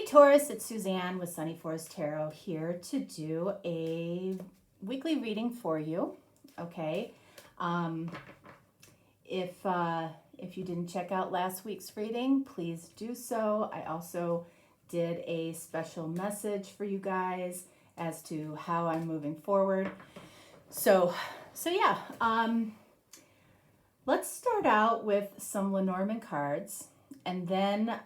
Taurus, it's Suzanne with Sunny Forest Tarot here to do a weekly reading for you. Okay, if you didn't check out last week's reading, please do so. I also did a special message for you guys as to how I'm moving forward. So yeah. Let's start out with some Lenormand cards, and then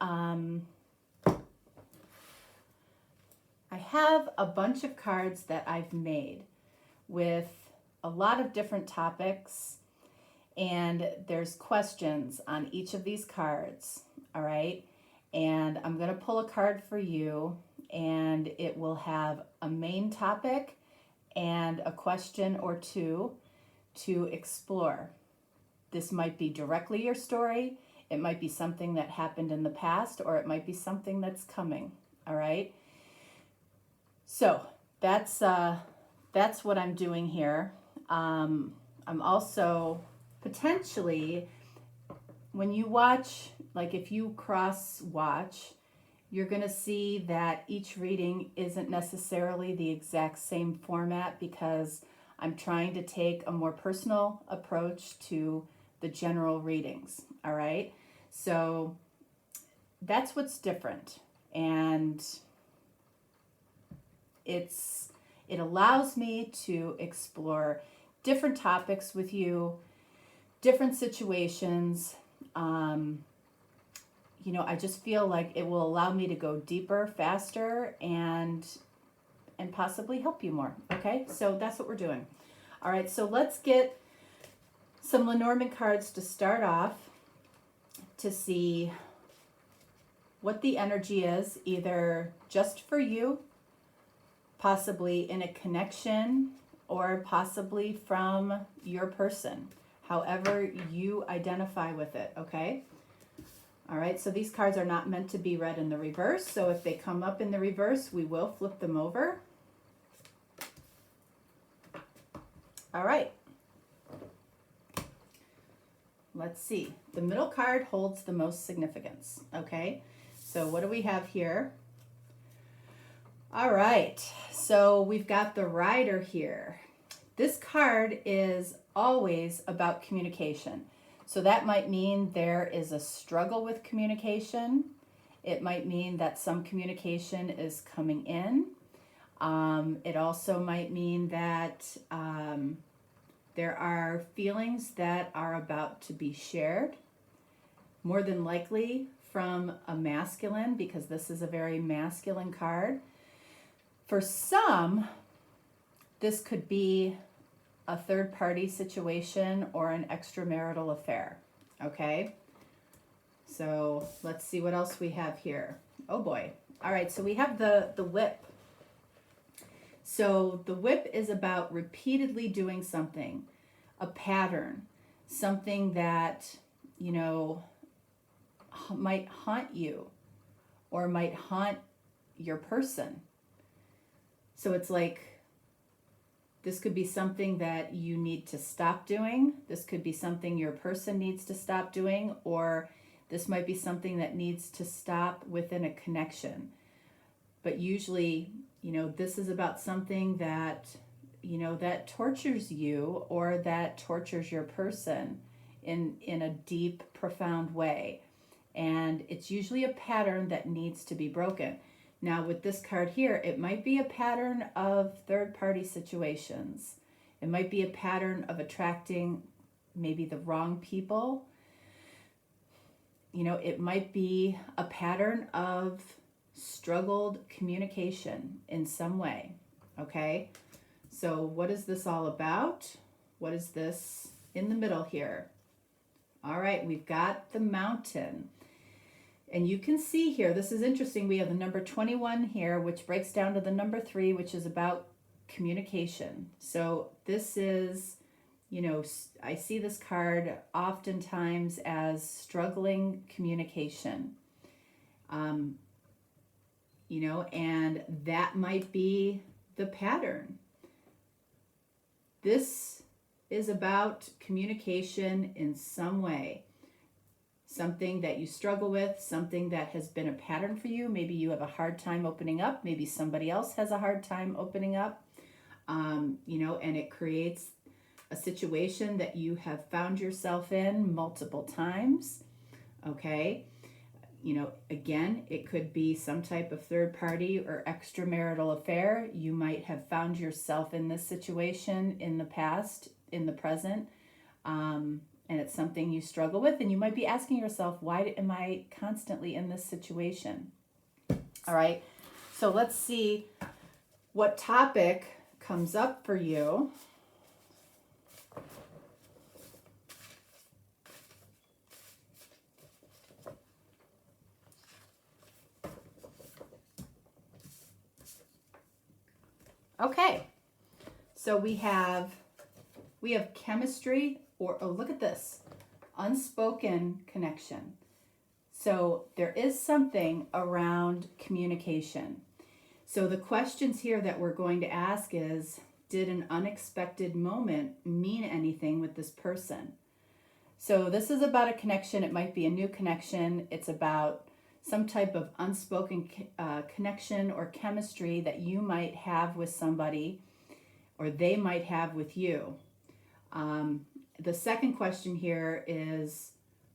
I have a bunch of cards that I've made with a lot of different topics, and there's questions on each of these cards, all right? And I'm going to pull a card for you, and it will have a main topic and a question or two to explore. This might be directly your story, it might be something that happened in the past, or it might be something that's coming, all right? So that's what I'm doing here. I'm also potentially, when you watch, like if you cross watch, you're going to see that each reading isn't necessarily the exact same format because I'm trying to take a more personal approach to the general readings, all right? So that's what's different, and it allows me to explore different topics with you, different situations. I just feel like it will allow me to go deeper, faster, and possibly help you more, okay? So that's what we're doing. All right, so let's get some Lenormand cards to start off to see what the energy is, either just for you, possibly in a connection, or possibly from your person, however you identify with it, okay? All right, so these cards are not meant to be read in the reverse, so if they come up in the reverse, we will flip them over. All right. Let's see. The middle card holds the most significance, okay? So what do we have here? All right, so we've got the Rider here. This card is always about communication. So that might mean there is a struggle with communication. It might mean that some communication is coming in. It also might mean that there are feelings that are about to be shared, more than likely from a masculine, because this is a very masculine card. For some, this could be a third-party situation or an extramarital affair, okay? So let's see what else we have here. Oh boy. All right, so we have the whip. So the whip is about repeatedly doing something, a pattern, something that, might haunt you or might haunt your person. So it's like, this could be something that you need to stop doing. This could be something your person needs to stop doing, or this might be something that needs to stop within a connection. But usually, this is about something that, that tortures you or that tortures your person in a deep, profound way. And it's usually a pattern that needs to be broken. Now with this card here, it might be a pattern of third-party situations. It might be a pattern of attracting maybe the wrong people. It might be a pattern of struggled communication in some way, okay? So what is this all about? What is this in the middle here? All right, we've got the Mountain. And you can see here, this is interesting, we have the number 21 here, which breaks down to the number 3, which is about communication. So this is, I see this card oftentimes as struggling communication. And that might be the pattern. This is about communication in some way. something that you struggle with, something that has been a pattern for you. Maybe you have a hard time opening up. Maybe somebody else has a hard time opening up, and it creates a situation that you have found yourself in multiple times. Okay. Again, it could be some type of third party or extramarital affair. You might have found yourself in this situation in the past, in the present, and it's something you struggle with, and you might be asking yourself, why am I constantly in this situation? All right, so let's see what topic comes up for you. Okay, so we have chemistry, or oh, look at this, unspoken connection. So there is something around communication. So the questions here that we're going to ask is, did an unexpected moment mean anything with this person? So this is about a connection. It might be a new connection. It's about some type of unspoken connection or chemistry that you might have with somebody, or they might have with you. The second question here is,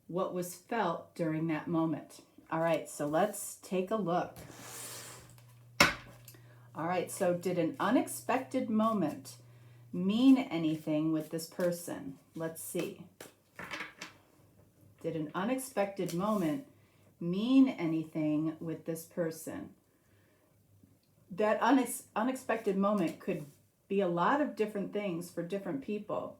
what was felt during that moment? All right, so let's take a look. All right, so did an unexpected moment mean anything with this person? Let's see. Did an unexpected moment mean anything with this person? That unexpected moment could be a lot of different things for different people.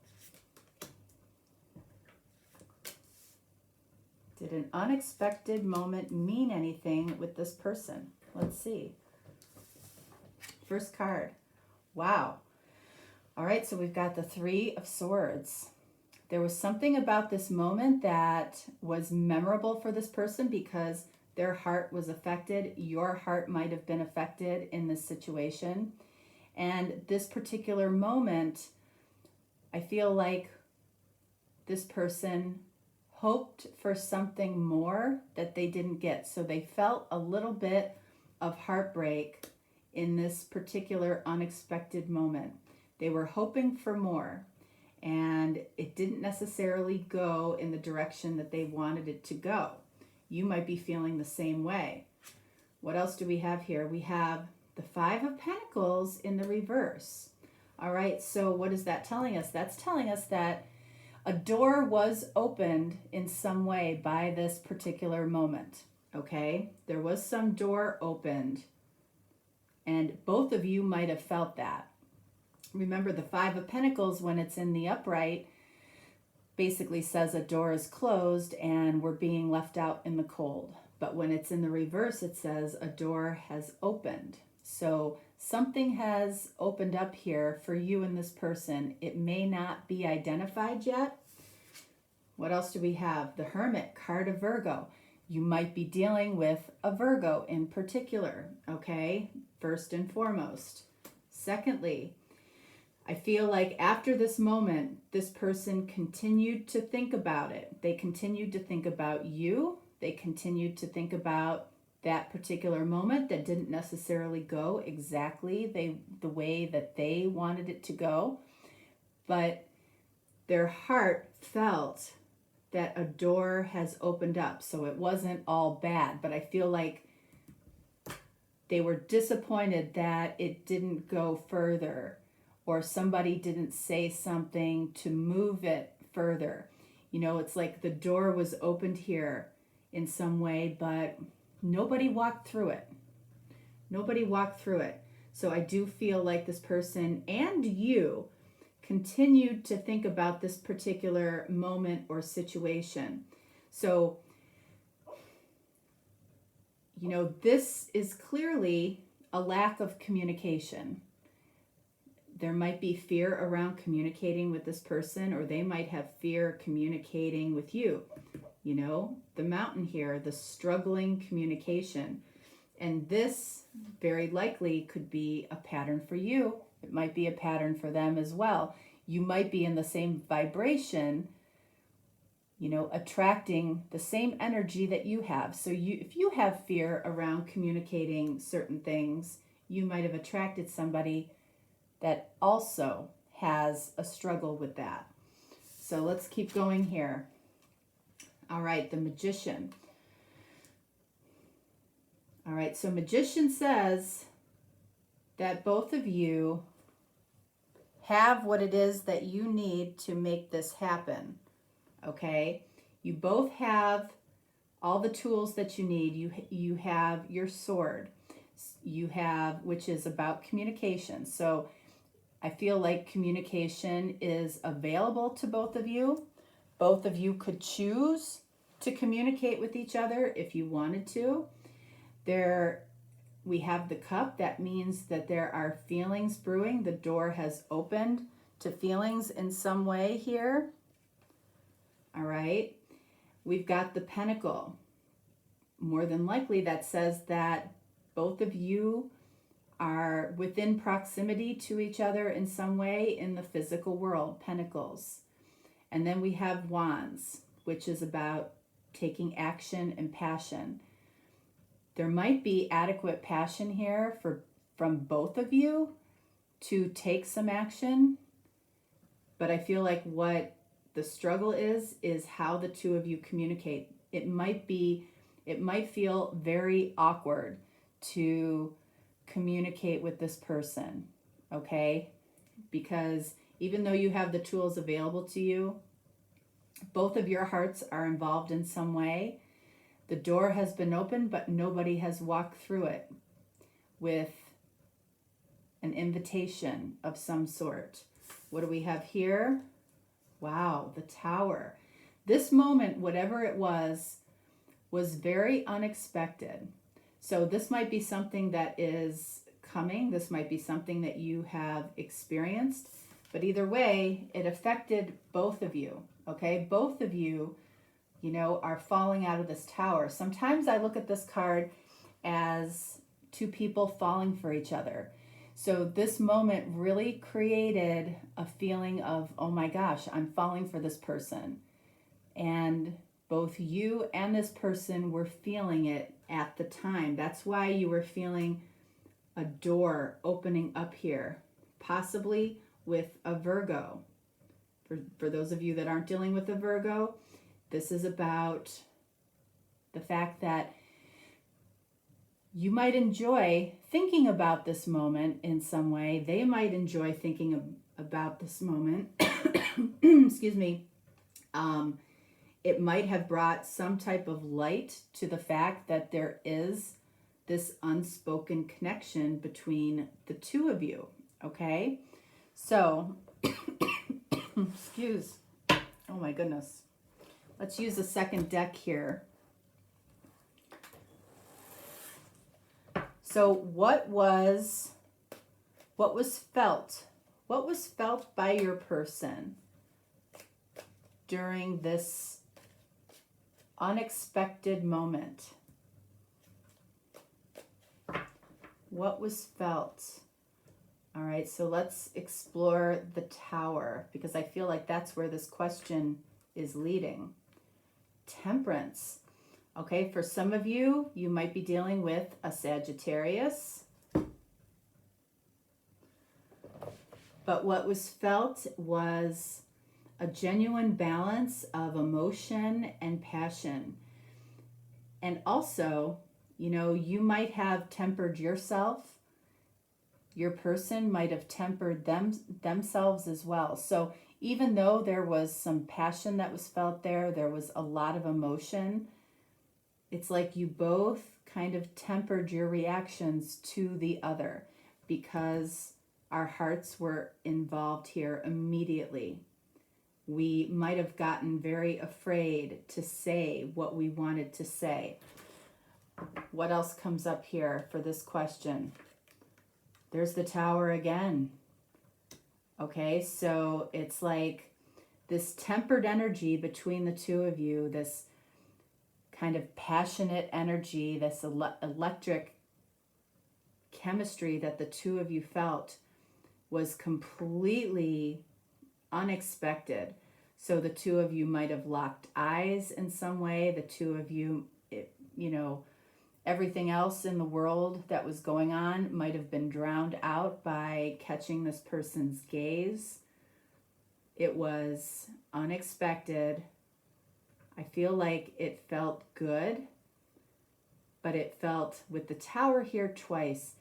Did an unexpected moment mean anything with this person? Let's see. First card. Wow. All right, so we've got the Three of Swords. There was something about this moment that was memorable for this person because their heart was affected. Your heart might have been affected in this situation. And this particular moment, I feel like this person hoped for something more that they didn't get. So they felt a little bit of heartbreak in this particular unexpected moment. They were hoping for more, and it didn't necessarily go in the direction that they wanted it to go. You might be feeling the same way. What else do we have here? We have the Five of Pentacles in the reverse. All right, so what is that telling us? That's telling us that a door was opened in some way by this particular moment, okay? There was some door opened, and both of you might have felt that. Remember, the Five of Pentacles, when it's in the upright, basically says a door is closed and we're being left out in the cold. But when it's in the reverse, it says a door has opened. So something has opened up here for you and this person. It may not be identified yet. What else do we have? The Hermit, card of Virgo. You might be dealing with a Virgo in particular, okay? First and foremost. Secondly, I feel like after this moment, this person continued to think about it. They continued to think about you. They continued to think about that particular moment that didn't necessarily go exactly the way that they wanted it to go. But their heart felt that a door has opened up. So it wasn't all bad, but I feel like they were disappointed that it didn't go further, or somebody didn't say something to move it further. You know, it's like the door was opened here in some way, but nobody walked through it. Nobody walked through it. So I do feel like this person and you continued to think about this particular moment or situation. So, you know, this is clearly a lack of communication. There might be fear around communicating with this person, or they might have fear communicating with you. You know, the mountain here, the struggling communication. And this very likely could be a pattern for you. It might be a pattern for them as well. You might be in the same vibration you know, attracting the same energy that you have. So if you have fear around communicating certain things, you might have attracted somebody that also has a struggle with that. So let's keep going here. All right, the Magician. All right, so Magician says that both of you have what it is that you need to make this happen. Okay? You both have all the tools that you need. You have your sword. You have, which is about communication. So I feel like communication is available to both of you. Both of you could choose to communicate with each other if you wanted to. We have the Cup. That means that there are feelings brewing. The door has opened to feelings in some way here. All right. We've got the Pentacle. More than likely, that says that both of you are within proximity to each other in some way in the physical world, Pentacles. And then we have Wands, which is about taking action and passion. There might be adequate passion here from both of you to take some action, but I feel like what the struggle is how the two of you communicate. It might feel very awkward to communicate with this person, okay? Because even though you have the tools available to you, both of your hearts are involved in some way. The door has been opened, but nobody has walked through it with an invitation of some sort. What do we have here? Wow, the Tower. This moment, whatever it was very unexpected. So this might be something that is coming. This might be something that you have experienced. But either way, it affected both of you, okay? Both of you, you know, are falling out of this tower. Sometimes I look at this card as two people falling for each other. So this moment really created a feeling of, oh my gosh, I'm falling for this person. And both you and this person were feeling it at the time. That's why you were feeling a door opening up here, possibly with a Virgo. For those of you that aren't dealing with a Virgo, this is about the fact that you might enjoy thinking about this moment in some way. They might enjoy thinking about this moment. Excuse me. It might have brought some type of light to the fact that there is this unspoken connection between the two of you, okay? So, excuse, oh my goodness. Let's use a second deck here. So what was felt? What was felt by your person during this unexpected moment? What was felt? All right, so let's explore the Tower, because I feel like that's where this question is leading. Temperance. Okay, for some of you, you might be dealing with a Sagittarius. But what was felt was a genuine balance of emotion and passion. And also, you know, you might have tempered yourself. Your person might have tempered themselves as well. So even though there was some passion that was felt there, there was a lot of emotion. It's like you both kind of tempered your reactions to the other because our hearts were involved here immediately. We might have gotten very afraid to say what we wanted to say. What else comes up here for this question? There's the Tower again. Okay, so it's like this tempered energy between the two of you, this kind of passionate energy, this electric chemistry that the two of you felt was completely unexpected. So the two of you might have locked eyes in some way. The two of you, you know, everything else in the world that was going on might have been drowned out by catching this person's gaze. It was unexpected. I feel like it felt good, but it felt, with the Tower here twice,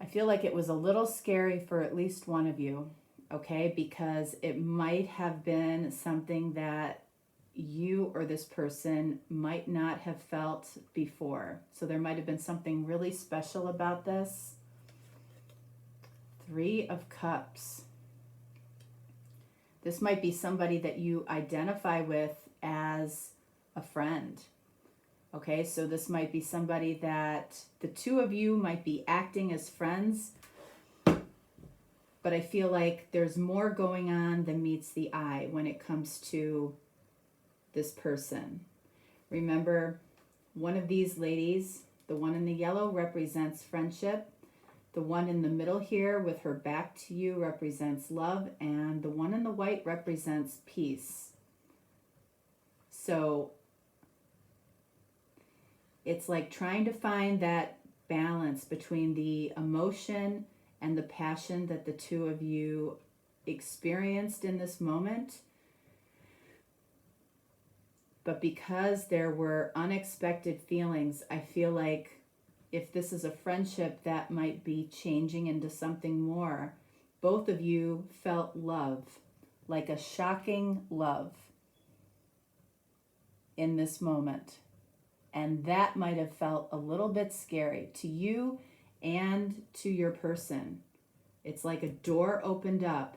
I feel like it was a little scary for at least one of you, okay? Because it might have been something that you or this person might not have felt before. So there might have been something really special about this. 3 of Cups. This might be somebody that you identify with as a friend. Okay, so this might be somebody that the two of you might be acting as friends, but I feel like there's more going on than meets the eye when it comes to this person. Remember, one of these ladies, the one in the yellow, represents friendship. The one in the middle here with her back to you represents love, and the one in the white represents peace. So it's like trying to find that balance between the emotion and the passion that the two of you experienced in this moment. But because there were unexpected feelings, I feel like if this is a friendship that might be changing into something more, both of you felt love, like a shocking love in this moment. And that might have felt a little bit scary to you and to your person. It's like a door opened up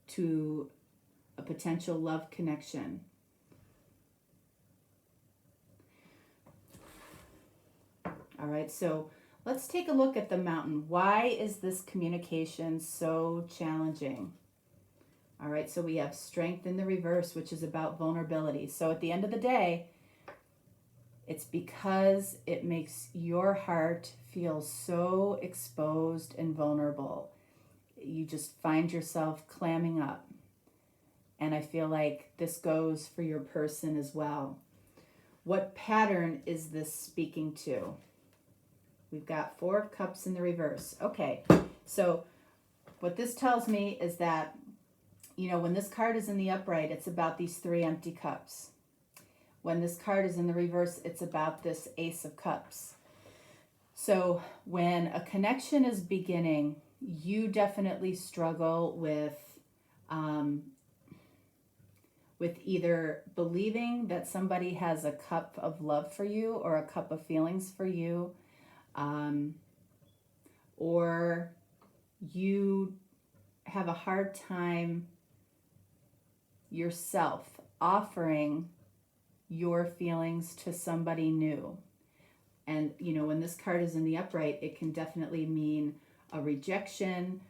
to a potential love connection. All right, so let's take a look at the mountain. Why is this communication so challenging? All right, so we have strength in the reverse, which is about vulnerability. So at the end of the day, it's because it makes your heart feel so exposed and vulnerable. You just find yourself clamming up. And I feel like this goes for your person as well. What pattern is this speaking to? We've got 4 of Cups in the reverse. Okay, so what this tells me is that, you know, when this card is in the upright, it's about these 3 empty cups. When this card is in the reverse, it's about this Ace of Cups. So when a connection is beginning, you definitely struggle with either believing that somebody has a cup of love for you or a cup of feelings for you, or you have a hard time yourself offering your feelings to somebody new. And, you know, when this card is in the upright, it can definitely mean a rejection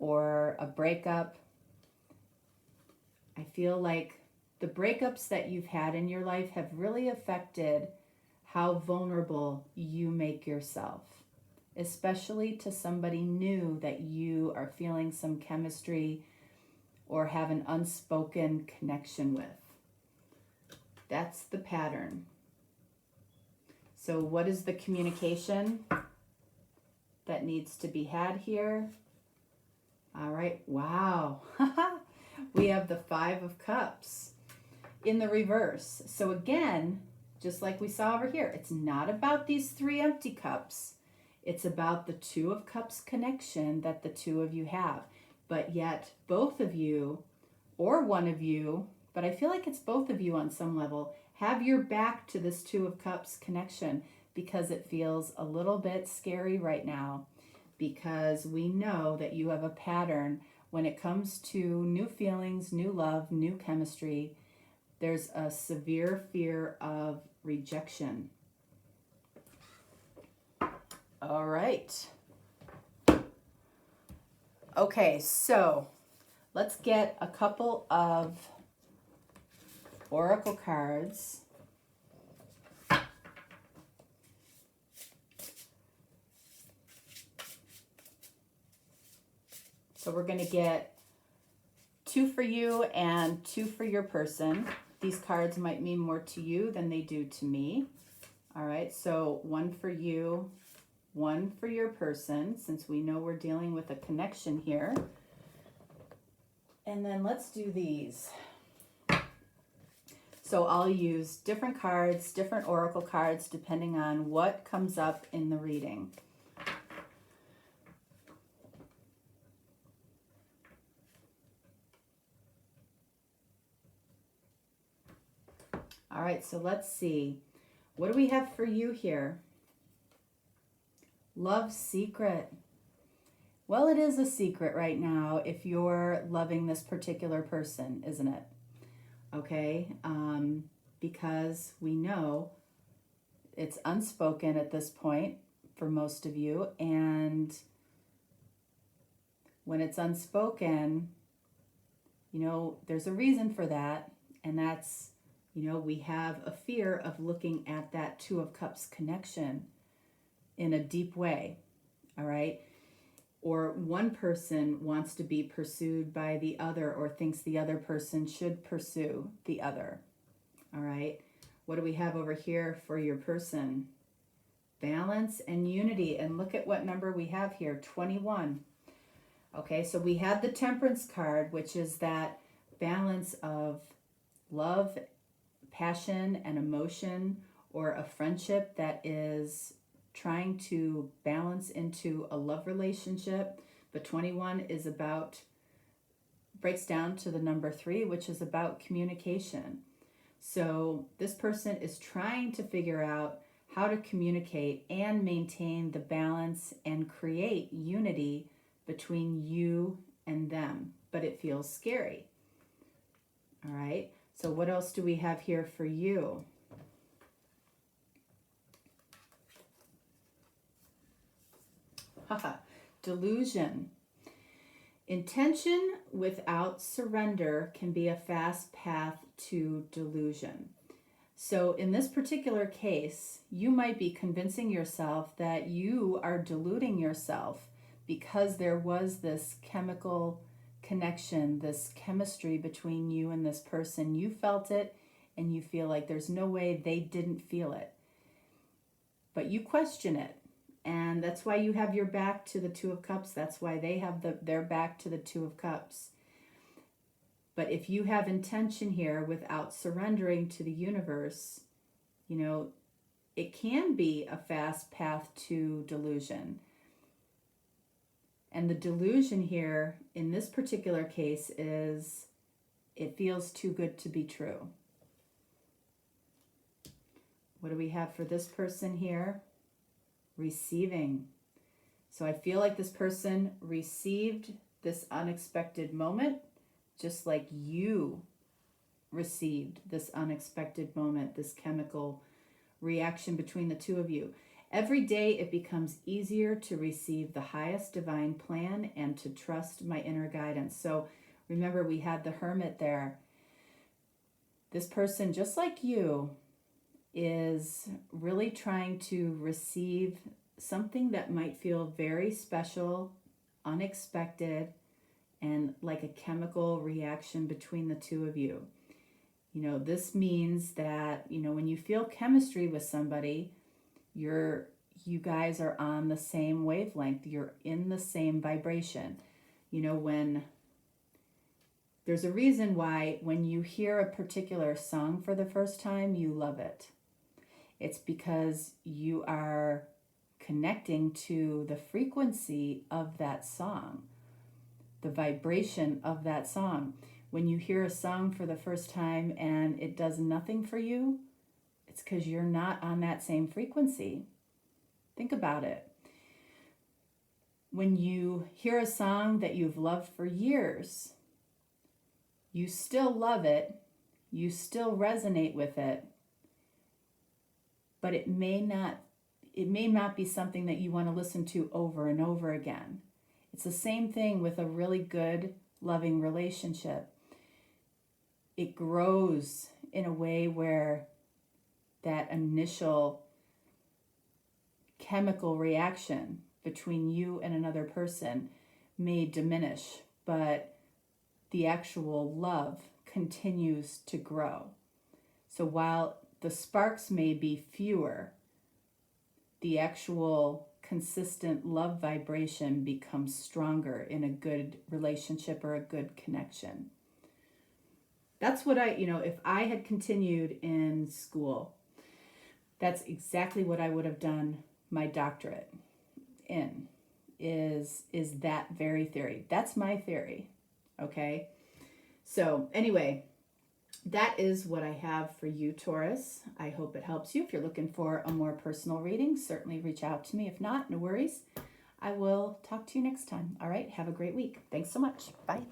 or a breakup. I feel like the breakups that you've had in your life have really affected how vulnerable you make yourself, especially to somebody new that you are feeling some chemistry or have an unspoken connection with. That's the pattern. So what is the communication that needs to be had here? All right, wow. We have the 5 of Cups in the reverse. So again, just like we saw over here, it's not about these 3 empty cups. It's about the 2 of Cups connection that the two of you have. But yet both of you, or one of you, but I feel like it's both of you on some level, have your back to this 2 of Cups connection because it feels a little bit scary right now, because we know that you have a pattern when it comes to new feelings, new love, new chemistry. There's a severe fear of rejection. All right. Okay, so let's get a couple of oracle cards. So we're going to get 2 for you and 2 for your person. These cards might mean more to you than they do to me. All right, so 1 for you, 1 for your person, since we know we're dealing with a connection here. And then let's do these. So I'll use different cards, different oracle cards, depending on what comes up in the reading. All right, so let's see. What do we have for you here? Love secret. Well, it is a secret right now if you're loving this particular person, isn't it? Okay, because we know it's unspoken at this point for most of you, and when it's unspoken, you know, there's a reason for that, and that's, you know, we have a fear of looking at that 2 of Cups connection in a deep way, all right? Or one person wants to be pursued by the other or thinks the other person should pursue the other, all right? What do we have over here for your person? Balance and unity, and look at what number we have here, 21. Okay, so we have the Temperance card, which is that balance of love, passion, and emotion, or a friendship that is trying to balance into a love relationship. But 21 is about, breaks down to the number 3, which is about communication. So this person is trying to figure out how to communicate and maintain the balance and create unity between you and them, but it feels scary. All right, so what else do we have here for you? Haha, delusion. Intention without surrender can be a fast path to delusion. So in this particular case, you might be convincing yourself that you are deluding yourself because there was this chemical connection, this chemistry between you and this person. You felt it, and you feel like there's no way they didn't feel it. But you question it. And that's why you have your back to the 2 of Cups. That's why they have their back to the 2 of Cups. But if you have intention here without surrendering to the universe, you know, it can be a fast path to delusion. And the delusion here in this particular case is it feels too good to be true. What do we have for this person here? Receiving. So I feel like this person received this unexpected moment, just like you received this unexpected moment, this chemical reaction between the 2 of you. Every day it becomes easier to receive the highest divine plan and to trust my inner guidance. So remember, we had the Hermit there. This person, just like you, is really trying to receive something that might feel very special, unexpected, and like a chemical reaction between the 2 of you. You know, this means that, you know, when you feel chemistry with somebody, you guys are on the same wavelength. You're in the same vibration. You know, when there's a reason why when you hear a particular song for the first time, you love it. It's because you are connecting to the frequency of that song, the vibration of that song. When you hear a song for the first time and it does nothing for you, it's because you're not on that same frequency. Think about it. When you hear a song that you've loved for years, you still love it, you still resonate with it, but it may not be something that you want to listen to over and over again. It's the same thing with a really good, loving relationship. It grows in a way where that initial chemical reaction between you and another person may diminish, but the actual love continues to grow. So while the sparks may be fewer, the actual consistent love vibration becomes stronger in a good relationship or a good connection. That's what if I had continued in school, that's exactly what I would have done my doctorate in, is that very theory. That's my theory, okay? So anyway, that is what I have for you, Taurus. I hope it helps you. If you're looking for a more personal reading, certainly reach out to me. If not, no worries. I will talk to you next time. All right, have a great week. Thanks so much. Bye.